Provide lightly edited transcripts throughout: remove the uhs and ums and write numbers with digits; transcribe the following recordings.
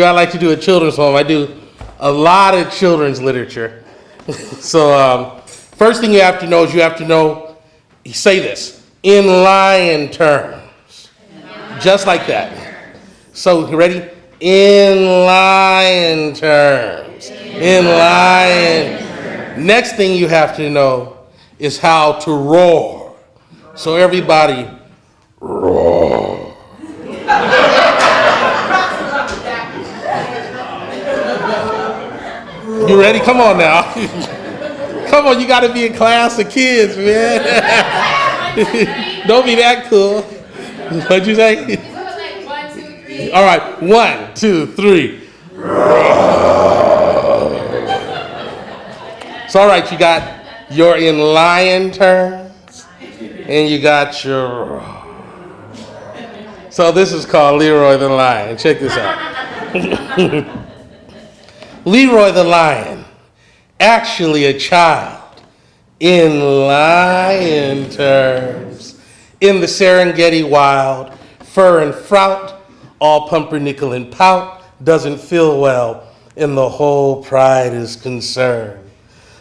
I like to do a children's poem. I do a lot of children's literature. So first thing you have to know is you say this, in lion terms. Just like that. So, you ready? In lion terms. In lion. Next thing you have to know is how to roar. So everybody, roar. You ready? Come on now. Come on, you got to be in class of kids, man. Don't be that cool. What'd you say? All right, 1, 2, 3. So, all right, you got your in lion terms, and you got your. So this is called Leroy the Lion. Check this out. Leroy the Lion, actually a child, in lion terms, in the Serengeti wild, fur and frout, all pumpernickel and pout, doesn't feel well, and the whole pride is concerned.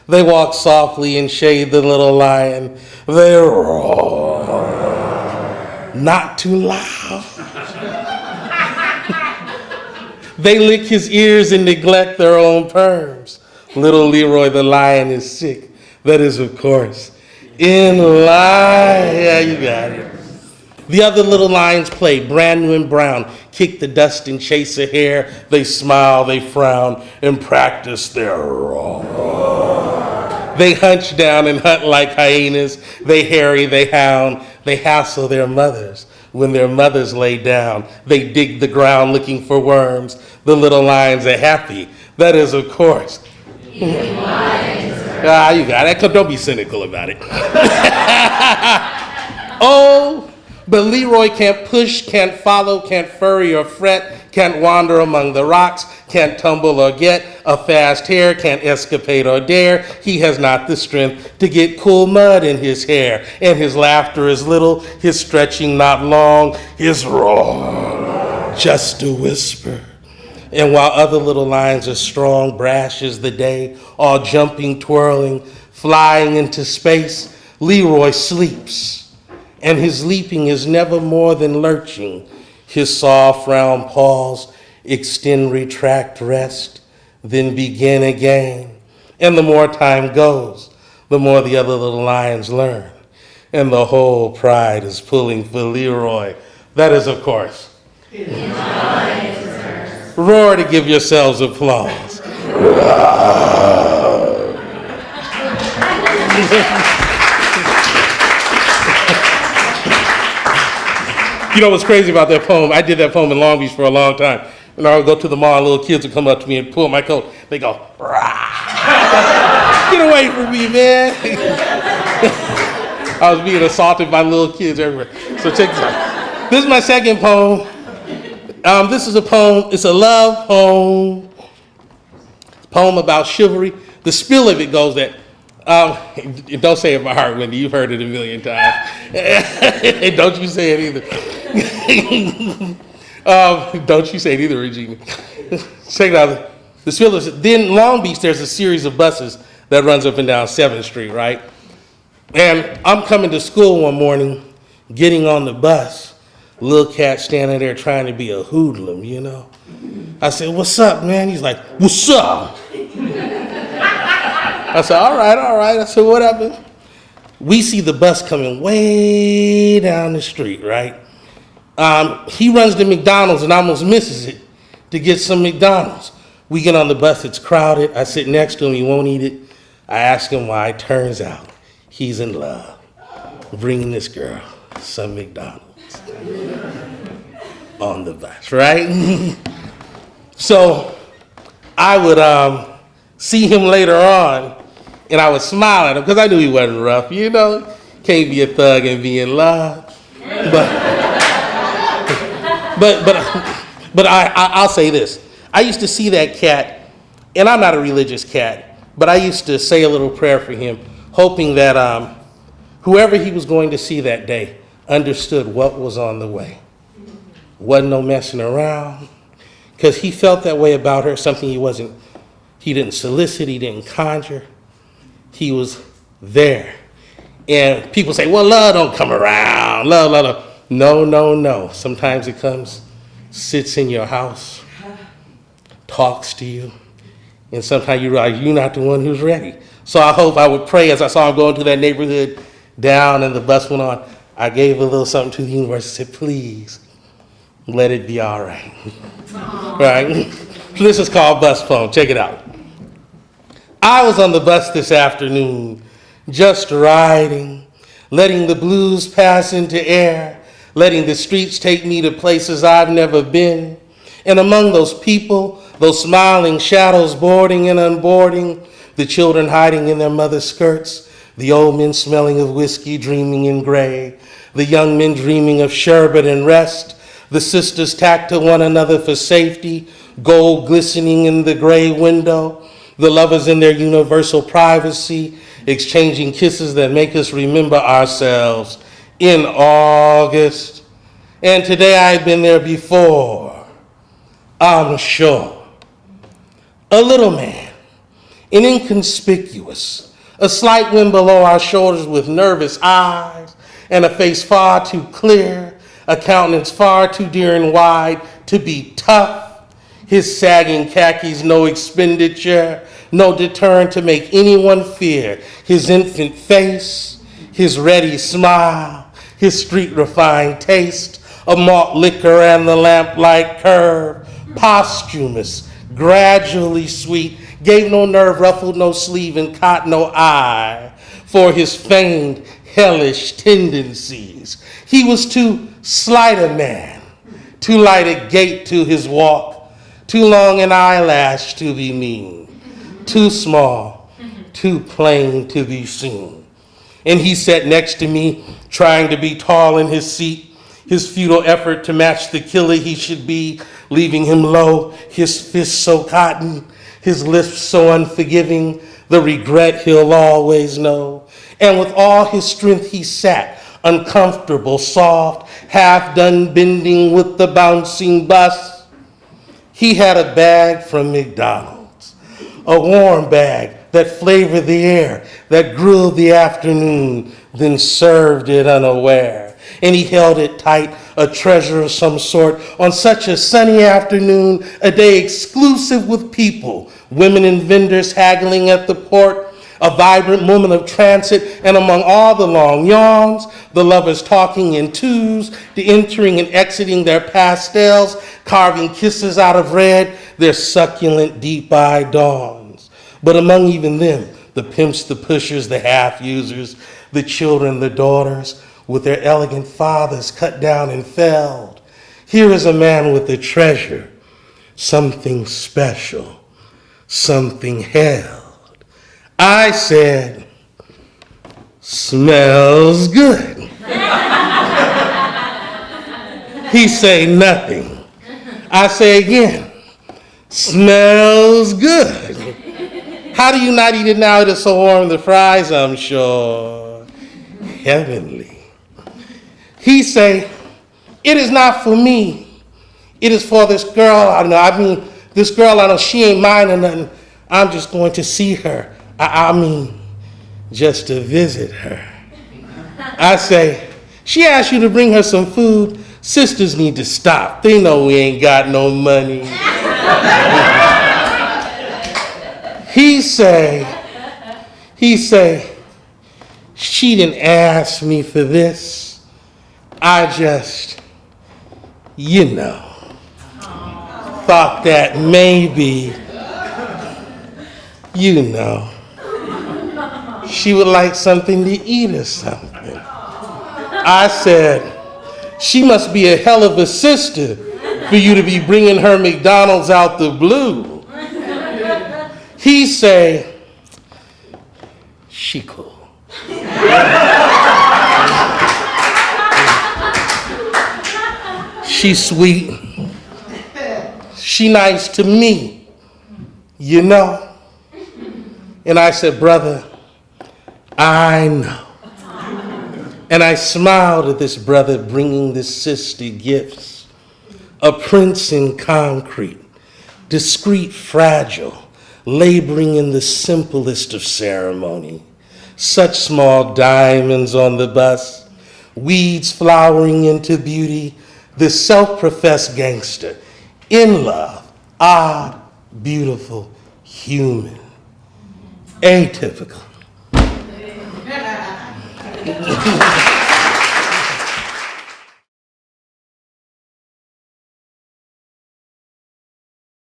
They walk softly and shade the little lion. They roar, not too loud. They lick his ears and neglect their own perms. Little Leroy the Lion is sick. That is, of course, in line. Yeah, you got it. The other little lions play, brand new and brown, kick the dust and chase a hare. They smile, they frown, and practice their roar. They hunch down and hunt like hyenas. They harry, they hound, they hassle their mothers. When their mothers lay down, they dig the ground looking for worms. The little lions are happy. That is, of course. You got it. Don't be cynical about it. Oh, but Leroy can't push, can't follow, can't furry or fret, can't wander among the rocks, can't tumble or get a fast hare, can't escapade or dare. He has not the strength to get cool mud in his hair. And his laughter is little, his stretching not long, his roar just a whisper. And while other little lions are strong, brash as the day, all jumping, twirling, flying into space, Leroy sleeps. And his leaping is never more than lurching. His soft round paws extend, retract, rest, then begin again. And the more time goes, the more the other little lions learn. And the whole pride is pulling for Leroy. That is, of course. Roar to give yourselves applause. You know what's crazy about that poem? I did that poem in Long Beach for a long time. And I would go to the mall and little kids would come up to me and pull my coat. They go, rah. Get away from me, man. I was being assaulted by little kids everywhere. So check this out. This is my second poem. This is a poem, it's a love poem. Poem about chivalry. The spiel of it goes that, don't say it by heart, Wendy, you've heard it a million times. Don't you say it either. Don't you say it either, Regina. Check it out. The spiel is, then Long Beach, there's a series of buses that runs up and down 7th Street, right? And I'm coming to school one morning, getting on the bus. Little cat standing there trying to be a hoodlum, you know. I said, what's up, man? He's like, what's up? I said, all right. I said, what happened? We see the bus coming way down the street, right? He runs to McDonald's and almost misses it to get some McDonald's. We get on the bus, it's crowded. I sit next to him, he won't eat it. I ask him why. Turns out he's in love, bringing this girl some McDonald's on the bus, right? So I would see him later on, and I would smile at him because I knew he wasn't rough, you know. Can't be a thug and be in love. But I'll say this. I used to see that cat, and I'm not a religious cat, but I used to say a little prayer for him, hoping that whoever he was going to see that day understood what was on the way. Wasn't no messing around. because he felt that way about her, something he didn't solicit, he didn't conjure. He was there. And people say, well, love don't come around, love. No. Sometimes it comes, sits in your house, talks to you, and sometimes you realize you're not the one who's ready. So I would pray as I saw him going to that neighborhood down and the bus went on, I gave a little something to the universe and said, please, let it be all right. Right? So this is called Bus Poem. Check it out. I was on the bus this afternoon, just riding, letting the blues pass into air, letting the streets take me to places I've never been. And among those people, those smiling shadows boarding and unboarding, the children hiding in their mother's skirts, the old men smelling of whiskey, dreaming in gray, the young men dreaming of sherbet and rest, the sisters tacked to one another for safety, gold glistening in the gray window, the lovers in their universal privacy, exchanging kisses that make us remember ourselves in August. And today I've been there before, I'm sure. A little man, an inconspicuous, a slight wind below our shoulders with nervous eyes and a face far too clear, a countenance far too dear and wide to be tough. His sagging khakis, no expenditure, no deterrent to make anyone fear. His infant face, his ready smile, his street-refined taste of malt liquor and the lamplight curve, posthumous, gradually sweet, gave no nerve, ruffled no sleeve, and caught no eye for his feigned hellish tendencies. He was too slight a man, too light a gait to his walk, too long an eyelash to be mean, too small, too plain to be seen. And he sat next to me, trying to be tall in his seat, his futile effort to match the killer he should be, leaving him low, his fists so cotton, his lips so unforgiving, the regret he'll always know. And with all his strength he sat, uncomfortable, soft, half done bending with the bouncing bus. He had a bag from McDonald's, a warm bag that flavored the air, that grilled the afternoon, then served it unaware. And he held it tight, a treasure of some sort, on such a sunny afternoon, a day exclusive with people, women and vendors haggling at the port, a vibrant moment of transit, and among all the long yawns, the lovers talking in twos, the entering and exiting their pastels, carving kisses out of red, their succulent deep-eyed dawns. But among even them, the pimps, the pushers, the half-users, the children, the daughters, with their elegant fathers cut down and felled. Here is a man with a treasure, something special, something held. I said, smells good. He say nothing. I say again, smells good. How do you not eat it now? It is so warm, the fries, I'm sure, heavenly. He say, it is not for me. It is for this girl I know. This girl I know, she ain't mine or nothing. I'm just going to see her. Just to visit her. I say, she asked you to bring her some food. Sisters need to stop. They know we ain't got no money. He say, she didn't ask me for this. I just, thought that maybe, she would like something to eat or something. I said, she must be a hell of a sister for you to be bringing her McDonald's out the blue. He say, she cool. She sweet. She nice to me, And I said, brother, I know. And I smiled at this brother bringing this sister gifts. A prince in concrete, discreet, fragile, laboring in the simplest of ceremony. Such small diamonds on the bus, weeds flowering into beauty, the self-professed gangster, in love, odd, beautiful, human, atypical.